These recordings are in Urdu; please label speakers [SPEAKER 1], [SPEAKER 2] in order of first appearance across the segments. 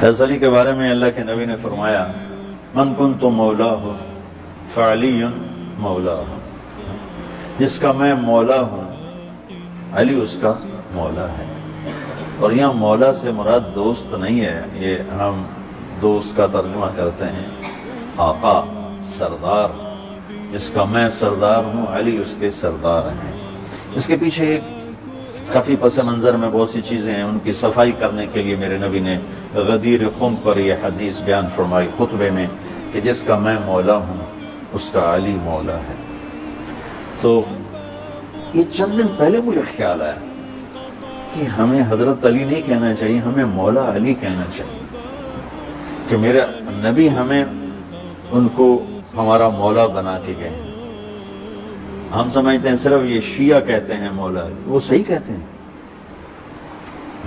[SPEAKER 1] حضرت علی کے بارے میں اللہ کے نبی نے فرمایا من کنت مولاہ فعلی مولاہ، جس کا میں مولا ہوں علی اس کا مولا ہے۔ اور یہاں مولا سے مراد دوست نہیں ہے، یہ ہم دوست کا ترجمہ کرتے ہیں آقا، سردار، جس کا میں سردار ہوں علی اس کے سردار ہیں۔ اس کے پیچھے ایک کافی پس منظر میں بہت سی چیزیں ہیں، ان کی صفائی کرنے کے لیے میرے نبی نے غدیر خم پر یہ حدیث بیان فرمائی خطبے میں کہ جس کا میں مولا ہوں اس کا علی مولا ہے۔ تو یہ چند دن پہلے مجھے خیال آیا کہ ہمیں حضرت علی نہیں کہنا چاہیے، ہمیں مولا علی کہنا چاہیے، کہ میرا نبی ہمیں ان کو ہمارا مولا بنا کے گئے ہیں۔ ہم سمجھتے ہیں صرف یہ شیعہ کہتے ہیں مولا علی، وہ صحیح کہتے ہیں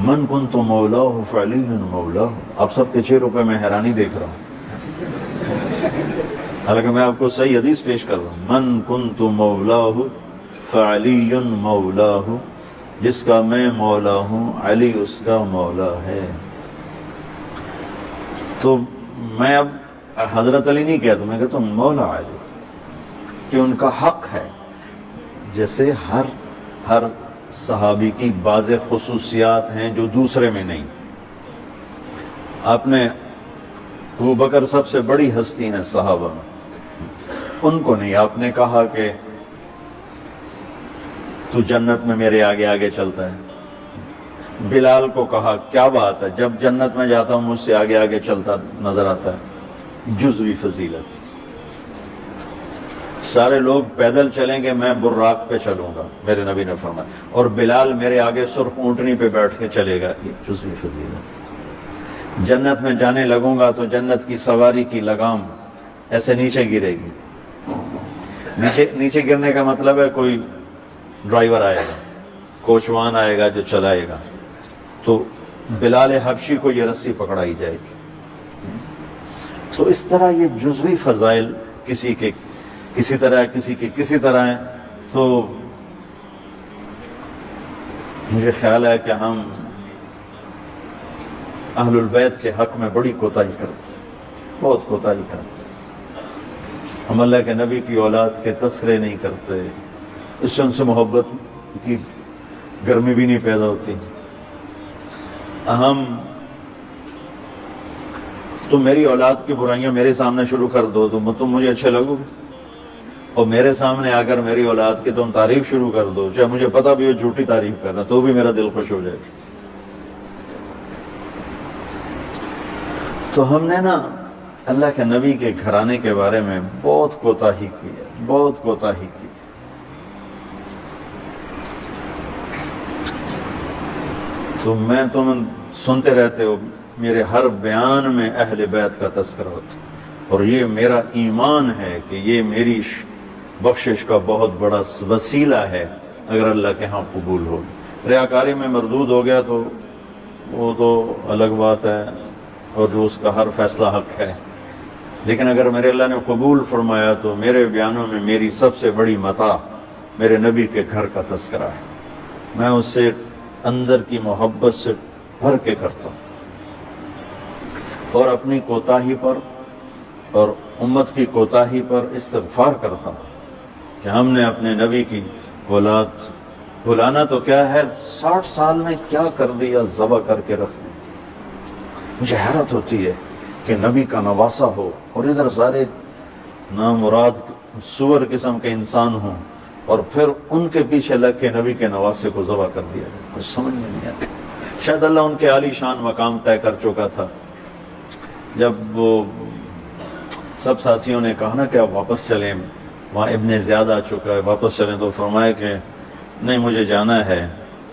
[SPEAKER 1] من کنت مولاہ فعلی مولاہ۔ آپ سب کے 6 روپے میں حیرانی دیکھ رہا ہوں، حالانکہ میں آپ کو صحیح حدیث پیش کر رہا ہوں۔ من کنت مولاہ فعلی مولاہ، جس کا میں مولا ہوں علی اس کا مولا ہے۔ تو میں اب حضرت علی نہیں کہتا، میں کہتا ہوں مولا علی، کہ ان کا حق ہے۔ جیسے ہر صحابی کی بعض خصوصیات ہیں جو دوسرے میں نہیں۔ آپ نے ابو بکر سب سے بڑی ہستی ہیں صحابہ میں، ان کو نہیں آپ نے کہا کہ تو جنت میں میرے آگے آگے چلتا ہے۔ بلال کو کہا کیا بات ہے، جب جنت میں جاتا ہوں مجھ سے آگے آگے چلتا نظر آتا ہے۔ جزوی فضیلت، سارے لوگ پیدل چلیں گے میں براق پہ چلوں گا، میرے نبی نے فرمایا، اور بلال میرے آگے سرخ اونٹنی پہ بیٹھ کے چلے گا۔ یہ جزوی فضیلت۔ جنت میں جانے لگوں گا تو جنت کی سواری کی لگام ایسے نیچے گرے گی۔ نیچے گرنے کا مطلب ہے کوئی ڈرائیور آئے گا، کوچوان آئے گا جو چلائے گا، تو بلال حبشی کو یہ رسی پکڑائی جائے گی۔ تو اس طرح یہ جزوی فضائل کسی کے کسی طرح، کسی کے کسی طرح ہیں۔ تو مجھے خیال ہے کہ ہم اہل البیت کے حق میں بڑی کوتاہی کرتے ہیں، بہت کوتاہی کرتے ہیں۔ ہم اللہ کے نبی کی اولاد کے تذکرے نہیں کرتے، اس سے ان سے محبت کی گرمی بھی نہیں پیدا ہوتی۔ تم میری اولاد کی برائیاں میرے سامنے شروع کر دو تو تم مجھے اچھے لگو گے، اور میرے سامنے آ کر میری اولاد کی تم تعریف شروع کر دو، چاہے مجھے پتہ بھی ہو جھوٹی تعریف کرنا، تو بھی میرا دل خوش ہو جائے گا۔ تو ہم نے نا اللہ کے نبی کے گھرانے کے بارے میں بہت کوتاہی کی ہے، بہت کوتاہی کی۔ تو میں تم سنتے رہتے ہو، میرے ہر بیان میں اہل بیت کا تذکرہ ہوتا، اور یہ میرا ایمان ہے کہ یہ میری بخشش کا بہت بڑا وسیلہ ہے اگر اللہ کے ہاں قبول ہو۔ ریاکاری میں مردود ہو گیا تو وہ تو الگ بات ہے، اور جو اس کا ہر فیصلہ حق ہے، لیکن اگر میرے اللہ نے قبول فرمایا تو میرے بیانوں میں میری سب سے بڑی متاع میرے نبی کے گھر کا تذکرہ ہے۔ میں اس سے اندر کی محبت سے بھر کے کرتا ہوں، اور اپنی کوتاہی پر اور امت کی کوتاہی پر استغفار کرتا ہوں کہ ہم نے اپنے نبی کی اولاد بھلانا تو کیا ہے، 60 سال میں کیا کر دیا، ذبح کر کے رکھ دیا۔ مجھے حیرت ہوتی ہے کہ نبی کا نواسہ ہو اور ادھر سارے نامراد سور قسم کے انسان ہوں، اور پھر ان کے پیچھے لگ کے نبی کے نواسے کو ذبح کر دیا جائے، کچھ سمجھ میں نہیں آتا۔ شاید اللہ ان کے عالی شان مقام طے کر چکا تھا۔ جب وہ سب ساتھیوں نے کہا نا کہ آپ واپس چلیں، وہاں ابن زیاد آ چکا ہے، واپس چلیں، تو فرمایا کہ نہیں مجھے جانا ہے۔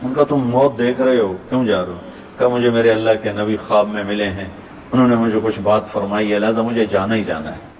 [SPEAKER 1] ان کا تم موت دیکھ رہے ہو، کیوں جا رہے ہو؟ کہا مجھے میرے اللہ کے نبی خواب میں ملے ہیں، انہوں نے مجھے کچھ بات فرمائی ہے، لہذا مجھے جانا ہی جانا ہے۔